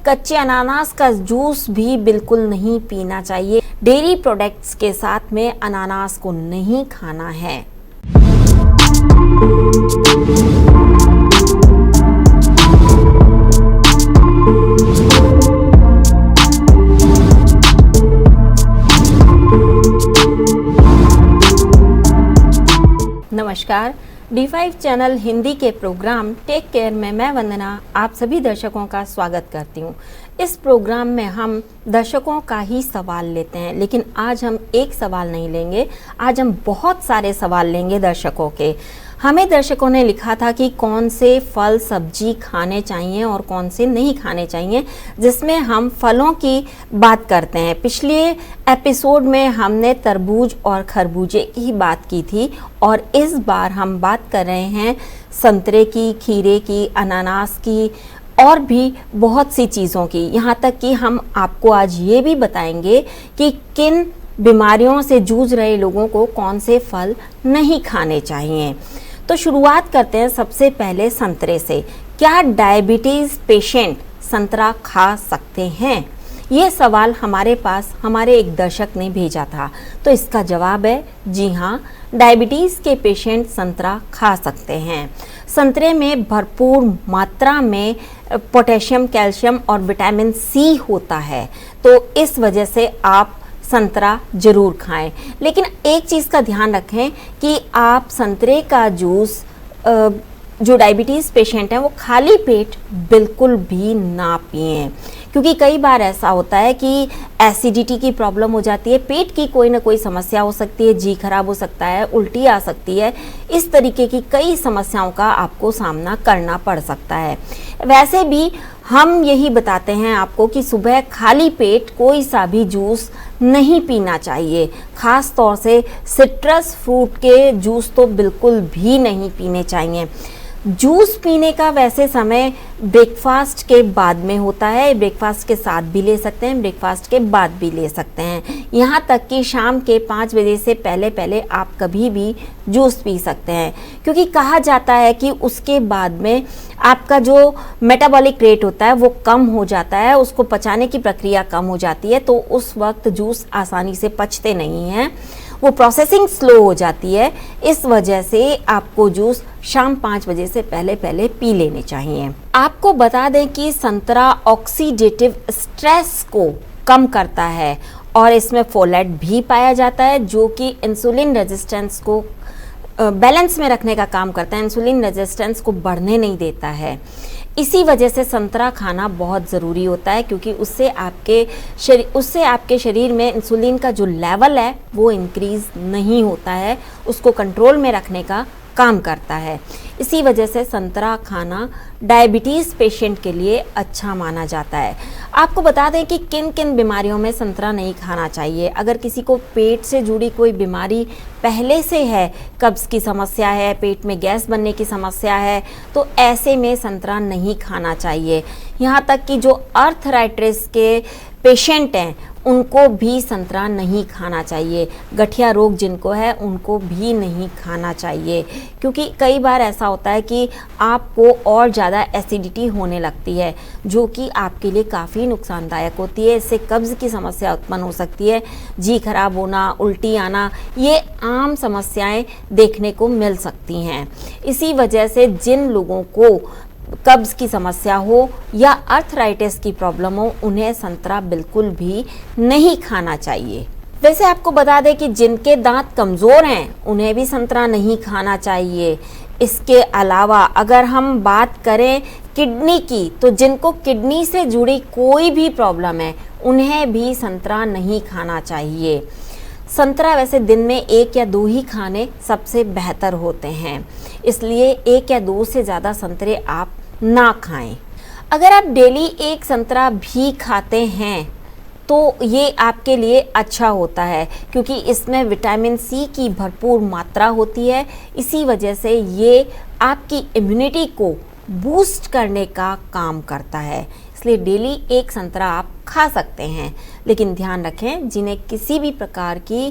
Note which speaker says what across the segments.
Speaker 1: कच्चे अनानास का जूस भी बिल्कुल नहीं पीना चाहिए। डेयरी प्रोडक्ट्स के साथ में अनानास को नहीं खाना है। नमस्कार, D5 चैनल हिंदी के प्रोग्राम टेक केयर में मैं वंदना आप सभी दर्शकों का स्वागत करती हूँ। इस प्रोग्राम में हम दर्शकों का ही सवाल लेते हैं, लेकिन आज हम एक सवाल नहीं लेंगे, आज हम बहुत सारे सवाल लेंगे दर्शकों के। हमें दर्शकों ने लिखा था कि कौन से फल सब्जी खाने चाहिए और कौन से नहीं खाने चाहिए, जिसमें हम फलों की बात करते हैं। पिछले एपिसोड में हमने तरबूज और खरबूजे की बात की थी और इस बार हम बात कर रहे हैं संतरे की, खीरे की, अनानास की और भी बहुत सी चीज़ों की। यहाँ तक कि हम आपको आज ये भी बताएंगे कि किन बीमारियों से जूझ रहे लोगों को कौन से फल नहीं खाने चाहिए। तो शुरुआत करते हैं सबसे पहले संतरे से। क्या डायबिटीज़ पेशेंट संतरा खा सकते हैं? ये सवाल हमारे पास हमारे एक दर्शक ने भेजा था, तो इसका जवाब है जी हाँ, डायबिटीज़ के पेशेंट संतरा खा सकते हैं। संतरे में भरपूर मात्रा में पोटेशियम, कैल्शियम और विटामिन सी होता है, तो इस वजह से आप संतरा जरूर खाएं। लेकिन एक चीज़ का ध्यान रखें कि आप संतरे का जूस जो डायबिटीज़ पेशेंट हैं वो खाली पेट बिल्कुल भी ना पिएं, क्योंकि कई बार ऐसा होता है कि एसिडिटी की प्रॉब्लम हो जाती है, पेट की कोई ना कोई समस्या हो सकती है, जी खराब हो सकता है, उल्टी आ सकती है, इस तरीके की कई समस्याओं का आपको सामना करना पड़ सकता है। वैसे भी हम यही बताते हैं आपको कि सुबह खाली पेट कोई सा भी जूस नहीं पीना चाहिए। ख़ास तौर से सिट्रस फ्रूट के जूस तो बिल्कुल भी नहीं पीने चाहिए। जूस पीने का वैसे समय ब्रेकफास्ट के बाद में होता है, ब्रेकफास्ट के साथ भी ले सकते हैं, ब्रेकफास्ट के बाद भी ले सकते हैं। यहाँ तक कि शाम के 5 बजे से पहले पहले आप कभी भी जूस पी सकते हैं, क्योंकि कहा जाता है कि उसके बाद में आपका जो मेटाबॉलिक रेट होता है वो कम हो जाता है, उसको पचाने की प्रक्रिया कम हो जाती है, तो उस वक्त जूस आसानी से पचते नहीं हैं, वो प्रोसेसिंग स्लो हो जाती है। इस वजह से आपको जूस शाम 5 बजे से पहले पहले पी लेने चाहिए। आपको बता दें कि संतरा ऑक्सीडेटिव स्ट्रेस को कम करता है और इसमें फोलेट भी पाया जाता है, जो कि इंसुलिन रेजिस्टेंस को बैलेंस में रखने का काम करता है, इंसुलिन रेजिस्टेंस को बढ़ने नहीं देता है। इसी वजह से संतरा खाना बहुत ज़रूरी होता है, क्योंकि उससे आपके शरीर में इंसुलिन का जो लेवल है वो इंक्रीज़ नहीं होता है, उसको कंट्रोल में रखने का काम करता है। इसी वजह से संतरा खाना डायबिटीज़ पेशेंट के लिए अच्छा माना जाता है। आपको बता दें कि किन किन बीमारियों में संतरा नहीं खाना चाहिए। अगर किसी को पेट से जुड़ी कोई बीमारी पहले से है, कब्ज़ की समस्या है, पेट में गैस बनने की समस्या है, तो ऐसे में संतरा नहीं खाना चाहिए। यहाँ तक कि जो आर्थराइटिस के पेशेंट हैं उनको भी संतरा नहीं खाना चाहिए। गठिया रोग जिनको है उनको भी नहीं खाना चाहिए, क्योंकि कई बार ऐसा होता है कि आपको और ज़्यादा एसिडिटी होने लगती है, जो कि आपके लिए काफ़ी नुकसानदायक होती है। इससे कब्ज़ की समस्या उत्पन्न हो सकती है, जी खराब होना, उल्टी आना, ये आम समस्याएं देखने को मिल सकती हैं। इसी वजह से जिन लोगों को कब्ज़ की समस्या हो या आर्थराइटिस की प्रॉब्लम हो, उन्हें संतरा बिल्कुल भी नहीं खाना चाहिए। वैसे आपको बता दें कि जिनके दांत कमज़ोर हैं उन्हें भी संतरा नहीं खाना चाहिए। इसके अलावा अगर हम बात करें किडनी की, तो जिनको किडनी से जुड़ी कोई भी प्रॉब्लम है उन्हें भी संतरा नहीं खाना चाहिए। संतरा वैसे दिन में 1 या 2 ही खाने सबसे बेहतर होते हैं, इसलिए 1 या 2 से ज़्यादा संतरे आप ना खाएं। अगर आप डेली 1 संतरा भी खाते हैं तो ये आपके लिए अच्छा होता है, क्योंकि इसमें विटामिन सी की भरपूर मात्रा होती है। इसी वजह से ये आपकी इम्यूनिटी को बूस्ट करने का काम करता है, इसलिए डेली 1 संतरा आप खा सकते हैं। लेकिन ध्यान रखें, जिन्हें किसी भी प्रकार की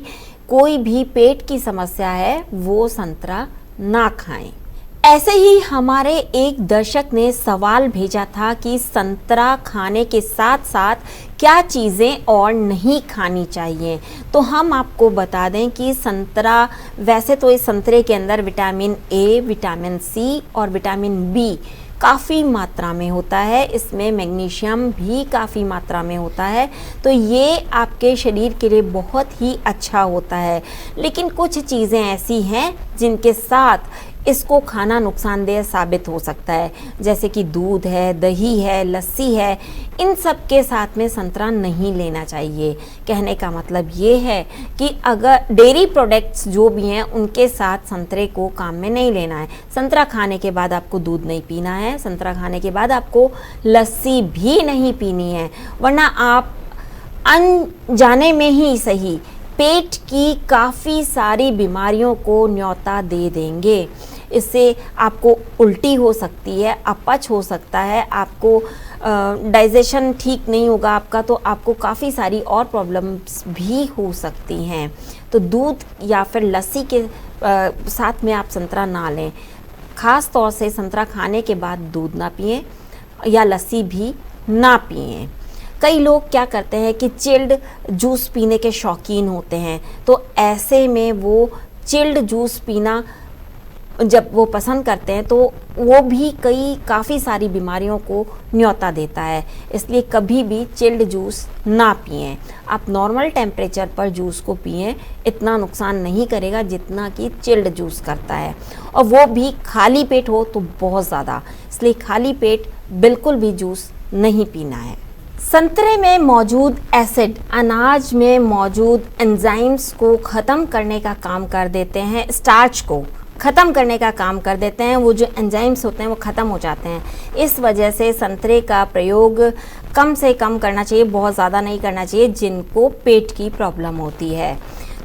Speaker 1: कोई भी पेट की समस्या है वो संतरा ना खाएं। ऐसे ही हमारे एक दर्शक ने सवाल भेजा था कि संतरा खाने के साथ साथ क्या चीज़ें और नहीं खानी चाहिए। तो हम आपको बता दें कि संतरा, वैसे तो इस संतरे के अंदर विटामिन ए, विटामिन सी और विटामिन बी काफ़ी मात्रा में होता है। इसमें मैग्नीशियम भी काफ़ी मात्रा में होता है, तो ये आपके शरीर के लिए बहुत ही अच्छा होता है। लेकिन कुछ चीज़ें ऐसी हैं जिनके साथ इसको खाना नुकसानदेह साबित हो सकता है, जैसे कि दूध है, दही है, लस्सी है। इन सब के साथ में संतरा नहीं लेना चाहिए। कहने का मतलब ये है कि अगर डेयरी प्रोडक्ट्स जो भी हैं उनके साथ संतरे को काम में नहीं लेना है। संतरा खाने के बाद आपको दूध नहीं पीना है, संतरा खाने के बाद आपको लस्सी भी नहीं पीनी है, वरना आप अनजाने में ही सही पेट की काफ़ी सारी बीमारियों को न्योता दे देंगे। इससे आपको उल्टी हो सकती है, अपच हो सकता है, आपको डाइजेशन ठीक नहीं होगा आपका, तो आपको काफ़ी सारी और प्रॉब्लम्स भी हो सकती हैं। तो दूध या फिर लस्सी के साथ में आप संतरा ना लें। ख़ास तौर से संतरा खाने के बाद दूध ना पिएं या लस्सी भी ना पिएं। कई लोग क्या करते हैं कि चिल्ड जूस पीने के शौकीन होते हैं, तो ऐसे में वो चिल्ड जूस पीना जब वो पसंद करते हैं तो वो भी काफ़ी सारी बीमारियों को न्योता देता है। इसलिए कभी भी चिल्ड जूस ना पिएं। आप नॉर्मल टेम्परेचर पर जूस को पिएं, इतना नुकसान नहीं करेगा जितना कि चिल्ड जूस करता है, और वो भी खाली पेट हो तो बहुत ज़्यादा। इसलिए खाली पेट बिल्कुल भी जूस नहीं पीना है। संतरे में मौजूद एसिड अनाज में मौजूद एंजाइम्स को ख़त्म करने का काम कर देते हैं, स्टार्च को ख़त्म करने का काम कर देते हैं। वो जो एंजाइम्स होते हैं वो ख़त्म हो जाते हैं। इस वजह से संतरे का प्रयोग कम से कम करना चाहिए, बहुत ज़्यादा नहीं करना चाहिए जिनको पेट की प्रॉब्लम होती है।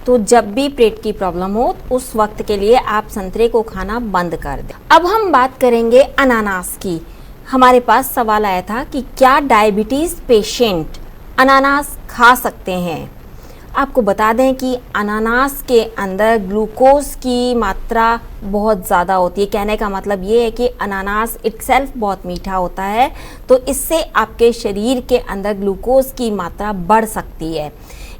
Speaker 1: तो जब भी पेट की प्रॉब्लम हो उस वक्त के लिए आप संतरे को खाना बंद कर दें। अब हम बात करेंगे अनानास की। हमारे पास सवाल आया था कि क्या डायबिटीज़ पेशेंट अनानास खा सकते हैं। आपको बता दें कि अनानास के अंदर ग्लूकोज की मात्रा बहुत ज़्यादा होती है। कहने का मतलब ये है कि अनानास इटसेल्फ बहुत मीठा होता है, तो इससे आपके शरीर के अंदर ग्लूकोज की मात्रा बढ़ सकती है।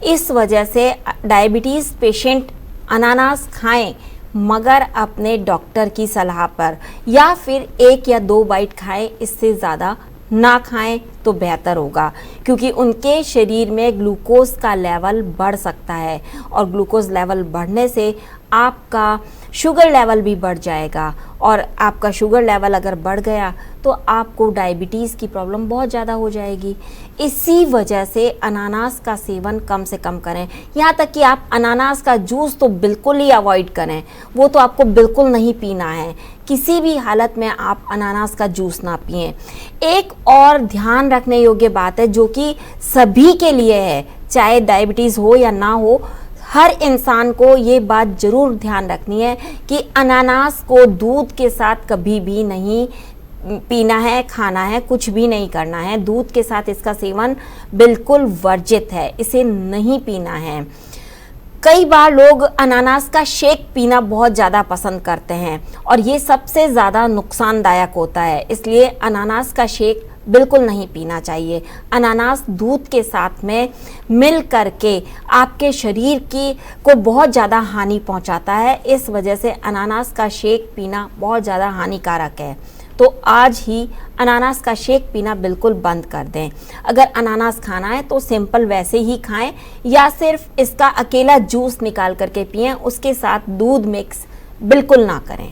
Speaker 1: इस वजह से डायबिटीज़ पेशेंट अनानास खाएं, मगर अपने डॉक्टर की सलाह पर, या फिर 1 या 2 बाइट खाएं, इससे ज़्यादा ना खाएं तो बेहतर होगा, क्योंकि उनके शरीर में ग्लूकोज का लेवल बढ़ सकता है, और ग्लूकोज लेवल बढ़ने से आपका शुगर लेवल भी बढ़ जाएगा, और आपका शुगर लेवल अगर बढ़ गया तो आपको डायबिटीज़ की प्रॉब्लम बहुत ज़्यादा हो जाएगी। इसी वजह से अनानास का सेवन कम से कम करें। यहाँ तक कि आप अनानास का जूस तो बिल्कुल ही अवॉइड करें, वो तो आपको बिल्कुल नहीं पीना है। किसी भी हालत में आप अनानास का जूस ना पिएं। एक और ध्यान रखने योग्य बात है जो कि सभी के लिए है, चाहे डायबिटीज़ हो या ना हो, हर इंसान को ये बात ज़रूर ध्यान रखनी है कि अनानास को दूध के साथ कभी भी नहीं पीना है, खाना है, कुछ भी नहीं करना है। दूध के साथ इसका सेवन बिल्कुल वर्जित है, इसे नहीं पीना है। कई बार लोग अनानास का शेक पीना बहुत ज़्यादा पसंद करते हैं, और ये सबसे ज़्यादा नुकसानदायक होता है। इसलिए अनानास का शेक बिल्कुल नहीं पीना चाहिए। अनानास दूध के साथ में मिल करके आपके शरीर को बहुत ज़्यादा हानि पहुंचाता है। इस वजह से अनानास का शेक पीना बहुत ज़्यादा हानिकारक है। तो आज ही अनानास का शेक पीना बिल्कुल बंद कर दें। अगर अनानास खाना है तो सिंपल वैसे ही खाएं, या सिर्फ इसका अकेला जूस निकाल करके पिएं, उसके साथ दूध मिक्स बिल्कुल ना करें।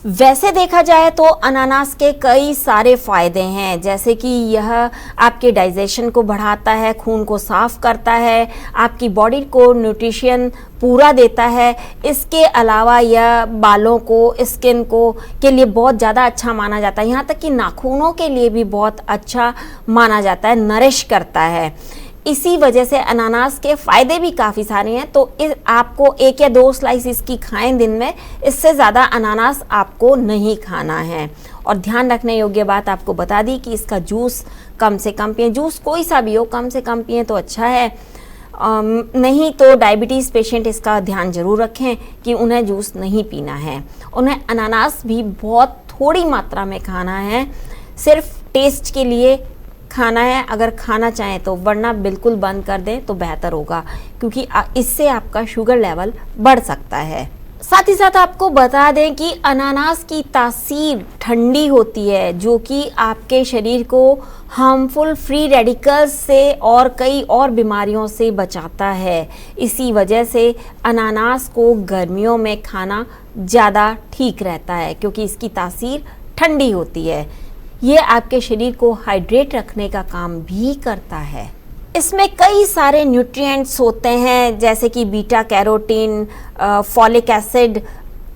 Speaker 1: वैसे देखा जाए तो अनानास के कई सारे फ़ायदे हैं, जैसे कि यह आपके डाइजेशन को बढ़ाता है, खून को साफ़ करता है, आपकी बॉडी को न्यूट्रिशन पूरा देता है। इसके अलावा यह बालों को, स्किन को के लिए बहुत ज़्यादा अच्छा माना जाता है। यहाँ तक कि नाखूनों के लिए भी बहुत अच्छा माना जाता है, नरिश करता है। इसी वजह से अनानास के फ़ायदे भी काफ़ी सारे हैं। तो आपको 1 या 2 स्लाइस इसकी खाएं दिन में, इससे ज़्यादा अनानास आपको नहीं खाना है। और ध्यान रखने योग्य बात आपको बता दी कि इसका जूस कम से कम पिएं। जूस कोई सा भी हो, कम से कम पिएं तो अच्छा है। नहीं तो डायबिटीज़ पेशेंट इसका ध्यान जरूर रखें कि उन्हें जूस नहीं पीना है। उन्हें अनानास भी बहुत थोड़ी मात्रा में खाना है, सिर्फ टेस्ट के लिए खाना है अगर खाना चाहें तो, वरना बिल्कुल बंद कर दें तो बेहतर होगा, क्योंकि इससे आपका शुगर लेवल बढ़ सकता है। साथ ही साथ आपको बता दें कि अनानास की तासीर ठंडी होती है, जो कि आपके शरीर को हार्मफुल फ्री रेडिकल्स से और कई और बीमारियों से बचाता है। इसी वजह से अनानास को गर्मियों में खाना ज़्यादा ठीक रहता है, क्योंकि इसकी तासीर ठंडी होती है। ये आपके शरीर को हाइड्रेट रखने का काम भी करता है। इसमें कई सारे न्यूट्रिएंट्स होते हैं, जैसे कि बीटा कैरोटीन, फॉलिक एसिड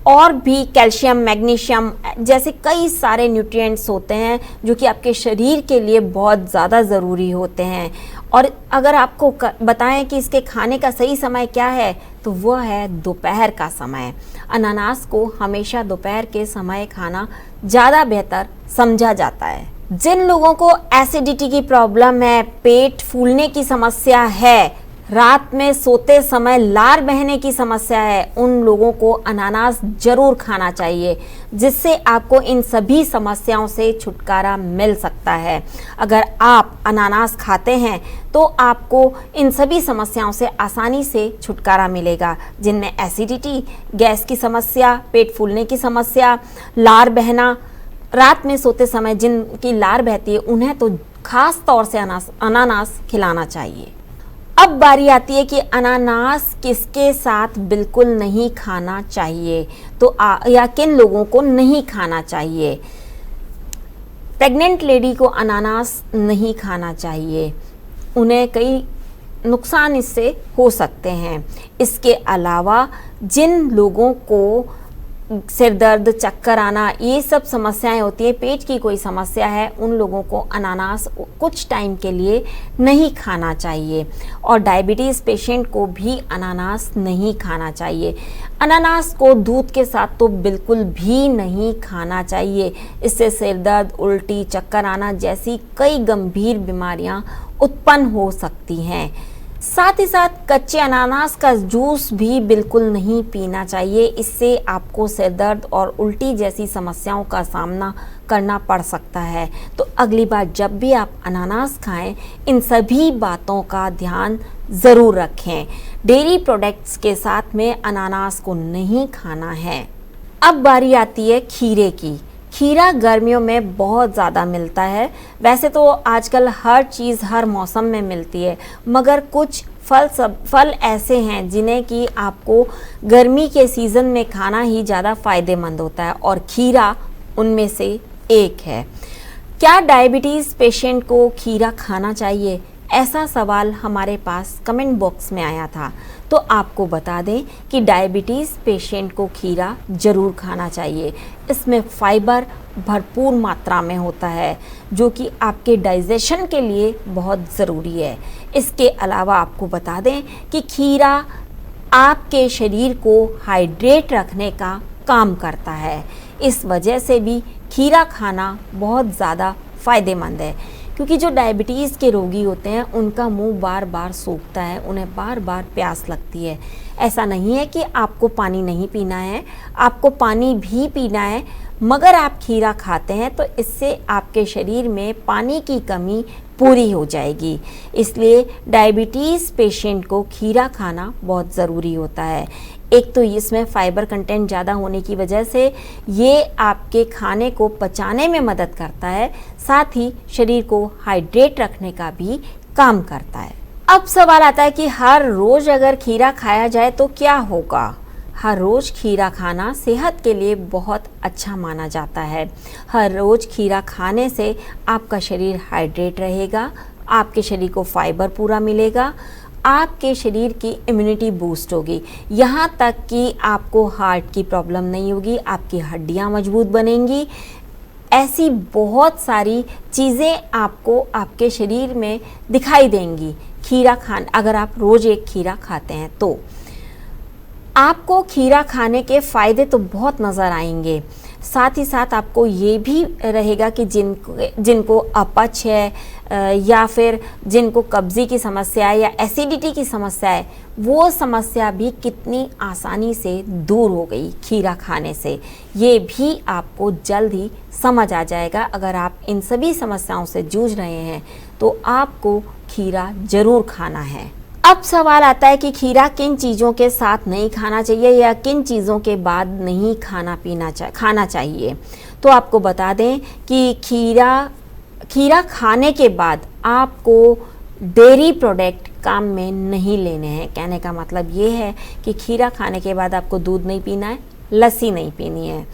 Speaker 1: और भी कैल्शियम, मैग्नीशियम जैसे कई सारे न्यूट्रिएंट्स होते हैं जो कि आपके शरीर के लिए बहुत ज़्यादा ज़रूरी होते हैं। और अगर आपको बताएं कि इसके खाने का सही समय क्या है, तो वह है दोपहर का समय। अनानास को हमेशा दोपहर के समय खाना ज़्यादा बेहतर समझा जाता है। जिन लोगों को एसिडिटी की प्रॉब्लम है, पेट फूलने की समस्या है, रात में सोते समय लार बहने की समस्या है, उन लोगों को अनानास जरूर खाना चाहिए, जिससे आपको इन सभी समस्याओं से छुटकारा मिल सकता है। अगर आप अनानास खाते हैं तो आपको इन सभी समस्याओं से आसानी से छुटकारा मिलेगा, जिनमें एसिडिटी, गैस की समस्या, पेट फूलने की समस्या, लार बहना, रात में सोते समय जिनकी लार बहती है, उन्हें तो खास तौर से अनानास खिलाना चाहिए। अब बारी आती है कि अनानास किसके साथ बिल्कुल नहीं खाना चाहिए, तो या किन लोगों को नहीं खाना चाहिए। प्रेग्नेंट लेडी को अनानास नहीं खाना चाहिए, उन्हें कई नुकसान इससे हो सकते हैं। इसके अलावा जिन लोगों को सिर दर्द, चक्कर आना, ये सब समस्याएं होती है, पेट की कोई समस्या है, उन लोगों को अनानास कुछ टाइम के लिए नहीं खाना चाहिए। और डायबिटीज़ पेशेंट को भी अनानास नहीं खाना चाहिए। अनानास को दूध के साथ तो बिल्कुल भी नहीं खाना चाहिए, इससे सिर दर्द, उल्टी, चक्कर आना जैसी कई गंभीर बीमारियां उत्पन्न हो सकती हैं। साथ ही साथ कच्चे अनानास का जूस भी बिल्कुल नहीं पीना चाहिए, इससे आपको सिर दर्द और उल्टी जैसी समस्याओं का सामना करना पड़ सकता है। तो अगली बार जब भी आप अनानास खाएं, इन सभी बातों का ध्यान ज़रूर रखें। डेयरी प्रोडक्ट्स के साथ में अनानास को नहीं खाना है। अब बारी आती है खीरे की। खीरा गर्मियों में बहुत ज़्यादा मिलता है। वैसे तो आजकल हर चीज़ हर मौसम में मिलती है, मगर कुछ फल ऐसे हैं जिन्हें कि आपको गर्मी के सीज़न में खाना ही ज़्यादा फ़ायदेमंद होता है, और खीरा उनमें से एक है। क्या डायबिटीज़ पेशेंट को खीरा खाना चाहिए? ऐसा सवाल हमारे पास कमेंट बॉक्स में आया था। तो आपको बता दें कि डायबिटीज़ पेशेंट को खीरा ज़रूर खाना चाहिए। इसमें फाइबर भरपूर मात्रा में होता है, जो कि आपके डाइजेशन के लिए बहुत ज़रूरी है। इसके अलावा आपको बता दें कि खीरा आपके शरीर को हाइड्रेट रखने का काम करता है। इस वजह से भी खीरा खाना बहुत ज़्यादा फ़ायदेमंद है, क्योंकि जो डायबिटीज़ के रोगी होते हैं उनका मुंह बार बार सूखता है, उन्हें बार बार प्यास लगती है। ऐसा नहीं है कि आपको पानी नहीं पीना है, आपको पानी भी पीना है, मगर आप खीरा खाते हैं तो इससे आपके शरीर में पानी की कमी पूरी हो जाएगी। इसलिए डायबिटीज़ पेशेंट को खीरा खाना बहुत ज़रूरी होता है। एक तो इसमें फाइबर कंटेंट ज़्यादा होने की वजह से ये आपके खाने को पचाने में मदद करता है, साथ ही शरीर को हाइड्रेट रखने का भी काम करता है। अब सवाल आता है कि हर रोज़ अगर खीरा खाया जाए तो क्या होगा? हर रोज़ खीरा खाना सेहत के लिए बहुत अच्छा माना जाता है। हर रोज़ खीरा खाने से आपका शरीर हाइड्रेट रहेगा, आपके शरीर को फाइबर पूरा मिलेगा, आपके शरीर की इम्यूनिटी बूस्ट होगी, यहाँ तक कि आपको हार्ट की प्रॉब्लम नहीं होगी, आपकी हड्डियाँ मजबूत बनेंगी। ऐसी बहुत सारी चीज़ें आपको आपके शरीर में दिखाई देंगी अगर आप रोज़ एक खीरा खाते हैं तो। आपको खीरा खाने के फ़ायदे तो बहुत नज़र आएंगे, साथ ही साथ आपको ये भी रहेगा कि जिनको अपच है या फिर जिनको कब्ज़ी की समस्या है या एसिडिटी की समस्या है, वो समस्या भी कितनी आसानी से दूर हो गई खीरा खाने से। ये भी आपको जल्द ही समझ आ जाएगा। अगर आप इन सभी समस्याओं से जूझ रहे हैं तो आपको खीरा ज़रूर खाना है। अब सवाल आता है कि खीरा किन चीज़ों के साथ नहीं खाना चाहिए या किन चीज़ों के बाद नहीं खाना चाहिए। तो आपको बता दें कि खीरा खाने के बाद आपको डेयरी प्रोडक्ट काम में नहीं लेने हैं। कहने का मतलब ये है कि खीरा खाने के बाद आपको दूध नहीं पीना है, लस्सी नहीं पीनी है।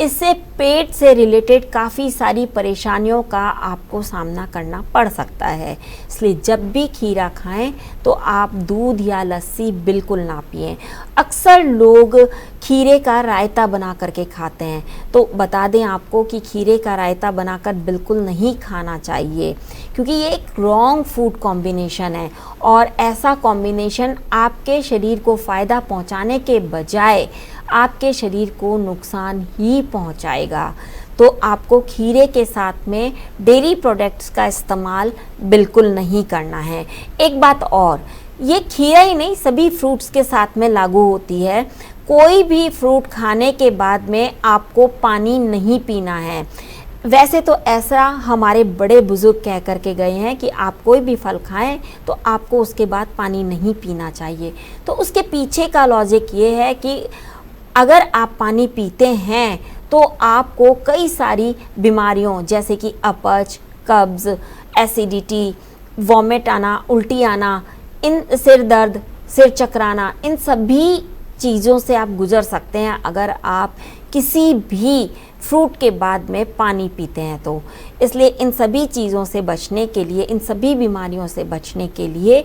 Speaker 1: इससे पेट से रिलेटेड काफ़ी सारी परेशानियों का आपको सामना करना पड़ सकता है। इसलिए जब भी खीरा खाएं तो आप दूध या लस्सी बिल्कुल ना पिएं। अक्सर लोग खीरे का रायता बना करके खाते हैं, तो बता दें आपको कि खीरे का रायता बनाकर बिल्कुल नहीं खाना चाहिए, क्योंकि ये एक रॉन्ग फूड कॉम्बिनेशन है और ऐसा कॉम्बिनेशन आपके शरीर को फ़ायदा पहुंचाने के बजाय आपके शरीर को नुकसान ही पहुंचाएगा। तो आपको खीरे के साथ में डेयरी प्रोडक्ट्स का इस्तेमाल बिल्कुल नहीं करना है। एक बात और, ये खीरा ही नहीं सभी फ्रूट्स के साथ में लागू होती है। कोई भी फ्रूट खाने के बाद में आपको पानी नहीं पीना है। वैसे तो ऐसा हमारे बड़े बुजुर्ग कह कर के गए हैं कि आप कोई भी फल खाएं तो आपको उसके बाद पानी नहीं पीना चाहिए। तो उसके पीछे का लॉजिक ये है कि अगर आप पानी पीते हैं तो आपको कई सारी बीमारियों जैसे कि अपच, कब्ज़, एसिडिटी, वॉमिट आना, उल्टी आना, इन सिर दर्द, सिर चकराना, इन सभी चीज़ों से आप गुजर सकते हैं अगर आप किसी भी फ्रूट के बाद में पानी पीते हैं तो। इसलिए इन सभी चीज़ों से बचने के लिए, इन सभी बीमारियों से बचने के लिए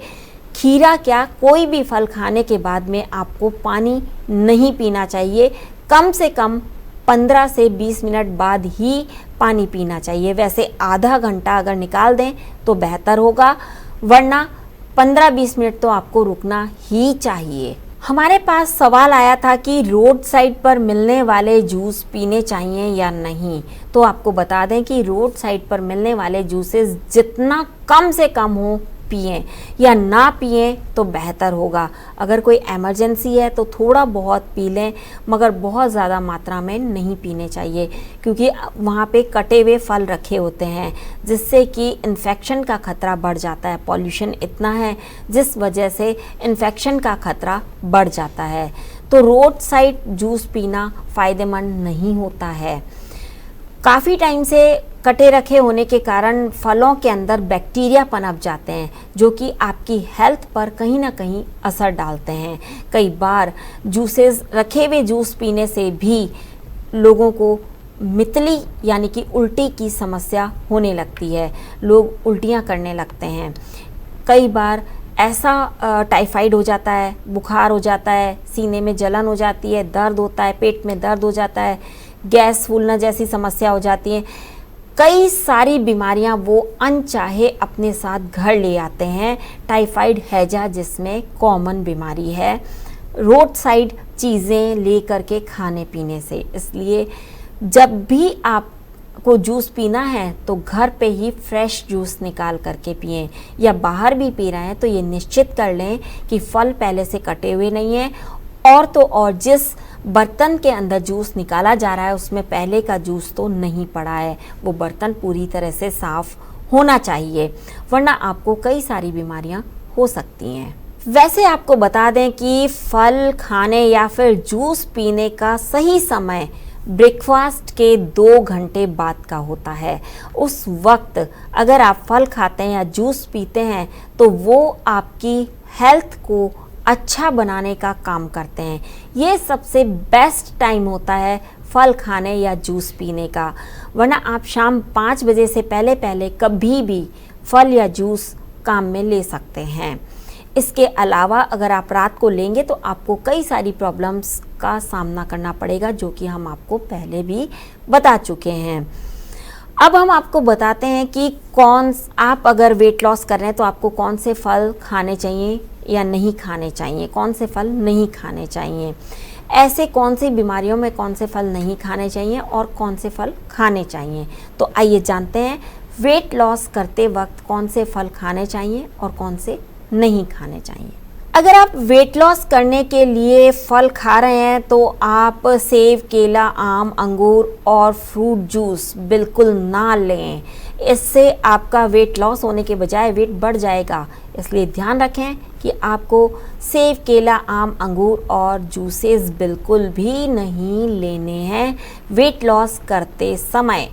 Speaker 1: खीरा क्या, कोई भी फल खाने के बाद में आपको पानी नहीं पीना चाहिए। कम से कम 15 से 20 मिनट बाद ही पानी पीना चाहिए। वैसे आधा घंटा अगर निकाल दें तो बेहतर होगा, वरना 15-20 मिनट तो आपको रुकना ही चाहिए। हमारे पास सवाल आया था कि रोड साइड पर मिलने वाले जूस पीने चाहिए या नहीं। तो आपको बता दें कि रोड साइड पर मिलने वाले जूसेस जितना कम से कम हो पिएं, या ना पिएं तो बेहतर होगा। अगर कोई इमरजेंसी है तो थोड़ा बहुत पी लें, मगर बहुत ज़्यादा मात्रा में नहीं पीने चाहिए, क्योंकि वहाँ पे कटे हुए फल रखे होते हैं जिससे कि इन्फेक्शन का खतरा बढ़ जाता है। पॉल्यूशन इतना है जिस वजह से इन्फेक्शन का खतरा बढ़ जाता है। तो रोड साइड जूस पीना फ़ायदेमंद नहीं होता है। काफ़ी टाइम से कटे रखे होने के कारण फलों के अंदर बैक्टीरिया पनप जाते हैं जो कि आपकी हेल्थ पर कहीं ना कहीं असर डालते हैं। कई बार रखे हुए जूस पीने से भी लोगों को मितली यानी कि उल्टी की समस्या होने लगती है, लोग उल्टियाँ करने लगते हैं। कई बार ऐसा टाइफाइड हो जाता है, बुखार हो जाता है, सीने में जलन हो जाती है, दर्द होता है, पेट में दर्द हो जाता है, गैस फूलना जैसी समस्या हो जाती है। कई सारी बीमारियां वो अनचाहे अपने साथ घर ले आते हैं। टाइफाइड हैजा जिसमें कॉमन बीमारी है रोड साइड चीज़ें ले करके खाने पीने से। इसलिए जब भी आपको जूस पीना है तो घर पे ही फ्रेश जूस निकाल करके पिएं, या बाहर भी पी रहे हैं तो ये निश्चित कर लें कि फल पहले से कटे हुए नहीं हैं, और तो और जिस बर्तन के अंदर जूस निकाला जा रहा है उसमें पहले का जूस तो नहीं पड़ा है। वो बर्तन पूरी तरह से साफ़ होना चाहिए, वरना आपको कई सारी बीमारियां हो सकती हैं। वैसे आपको बता दें कि फल खाने या फिर जूस पीने का सही समय ब्रेकफास्ट के 2 घंटे बाद का होता है। उस वक्त अगर आप फल खाते हैं या जूस पीते हैं तो वो आपकी हेल्थ को अच्छा बनाने का काम करते हैं। ये सबसे बेस्ट टाइम होता है फल खाने या जूस पीने का, वरना आप शाम 5 बजे से पहले पहले कभी भी फल या जूस काम में ले सकते हैं। इसके अलावा अगर आप रात को लेंगे तो आपको कई सारी प्रॉब्लम्स का सामना करना पड़ेगा, जो कि हम आपको पहले भी बता चुके हैं। अब हम आपको बताते हैं कि आप अगर वेट लॉस कर रहे हैं तो आपको कौन से फल खाने चाहिए या नहीं खाने चाहिए, कौन से फल नहीं खाने चाहिए। ऐसे कौन सी बीमारियों में कौन से फल नहीं खाने चाहिए और कौन से फल खाने चाहिए। तो आइए जानते हैं वेट लॉस करते वक्त कौन से फल खाने चाहिए और कौन से नहीं खाने चाहिए। अगर आप वेट लॉस करने के लिए फल खा रहे हैं तो आप सेब, केला, आम, अंगूर और फ्रूट जूस बिल्कुल ना लें। इससे आपका वेट लॉस होने के बजाय वेट बढ़ जाएगा। इसलिए ध्यान रखें कि आपको सेब, केला, आम, अंगूर और जूसेस बिल्कुल भी नहीं लेने हैं वेट लॉस करते समय।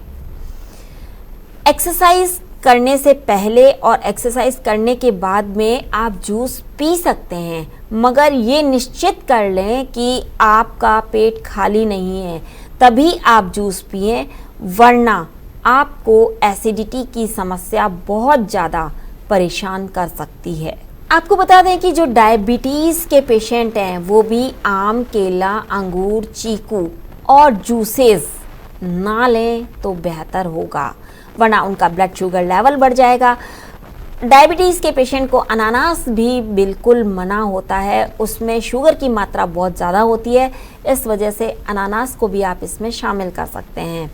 Speaker 1: एक्सरसाइज करने से पहले और एक्सरसाइज करने के बाद में आप जूस पी सकते हैं, मगर ये निश्चित कर लें कि आपका पेट खाली नहीं है, तभी आप जूस पिएं, वरना आपको एसिडिटी की समस्या बहुत ज़्यादा परेशान कर सकती है। आपको बता दें कि जो डायबिटीज़ के पेशेंट हैं वो भी आम, केला, अंगूर, चीकू और जूसेस ना लें तो बेहतर होगा, वरना उनका ब्लड शुगर लेवल बढ़ जाएगा। डायबिटीज़ के पेशेंट को अनानास भी बिल्कुल मना होता है, उसमें शुगर की मात्रा बहुत ज़्यादा होती है, इस वजह से अनानास को भी आप इसमें शामिल कर सकते हैं।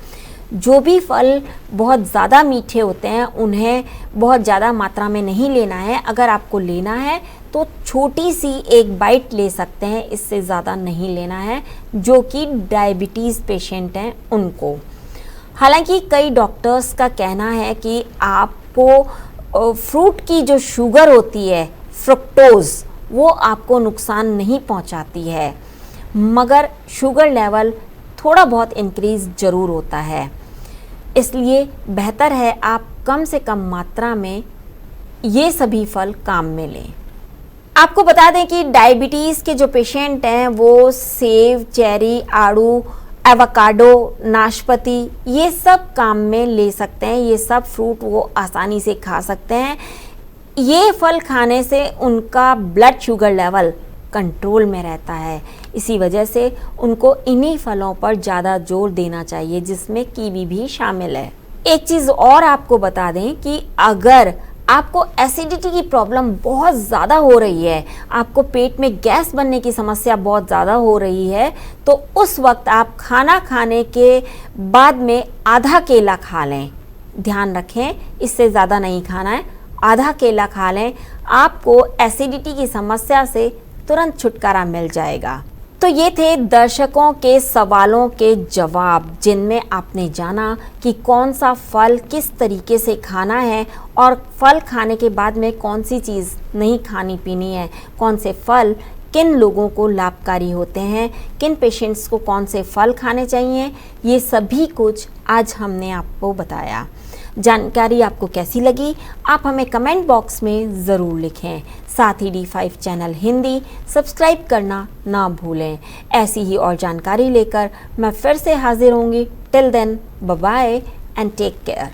Speaker 1: जो भी फल बहुत ज़्यादा मीठे होते हैं उन्हें बहुत ज़्यादा मात्रा में नहीं लेना है। अगर आपको लेना है तो छोटी सी एक बाइट ले सकते हैं, इससे ज़्यादा नहीं लेना है, जो कि डायबिटीज़ पेशेंट हैं उनको। हालांकि कई डॉक्टर्स का कहना है कि आपको फ्रूट की जो शुगर होती है फ्रुक्टोज, वो आपको नुकसान नहीं पहुंचाती है, मगर शुगर लेवल थोड़ा बहुत इंक्रीज ज़रूर होता है। इसलिए बेहतर है आप कम से कम मात्रा में ये सभी फल काम में लें। आपको बता दें कि डायबिटीज़ के जो पेशेंट हैं वो सेब, चेरी, आड़ू, एवोकाडो, नाशपाती ये सब काम में ले सकते हैं। ये सब फ्रूट वो आसानी से खा सकते हैं। ये फल खाने से उनका ब्लड शुगर लेवल कंट्रोल में रहता है, इसी वजह से उनको इन्हीं फलों पर ज़्यादा जोर देना चाहिए, जिसमें कीवी भी शामिल है। एक चीज़ और आपको बता दें कि अगर आपको एसिडिटी की प्रॉब्लम बहुत ज़्यादा हो रही है, आपको पेट में गैस बनने की समस्या बहुत ज़्यादा हो रही है, तो उस वक्त आप खाना खाने के बाद में आधा केला खा लें। ध्यान रखें, इससे ज़्यादा नहीं खाना है, आधा केला खा लें, आपको एसिडिटी की समस्या से तुरंत छुटकारा मिल जाएगा। तो ये थे दर्शकों के सवालों के जवाब, जिनमें आपने जाना कि कौन सा फल किस तरीके से खाना है और फल खाने के बाद में कौन सी चीज़ नहीं खानी पीनी है, कौन से फल किन लोगों को लाभकारी होते हैं, किन पेशेंट्स को कौन से फल खाने चाहिए, ये सभी कुछ आज हमने आपको बताया। जानकारी आपको कैसी लगी आप हमें कमेंट बॉक्स में ज़रूर लिखें। साथ ही D5 चैनल हिंदी सब्सक्राइब करना ना भूलें। ऐसी ही और जानकारी लेकर मैं फिर से हाजिर होंगी। Till then, bye bye and take care.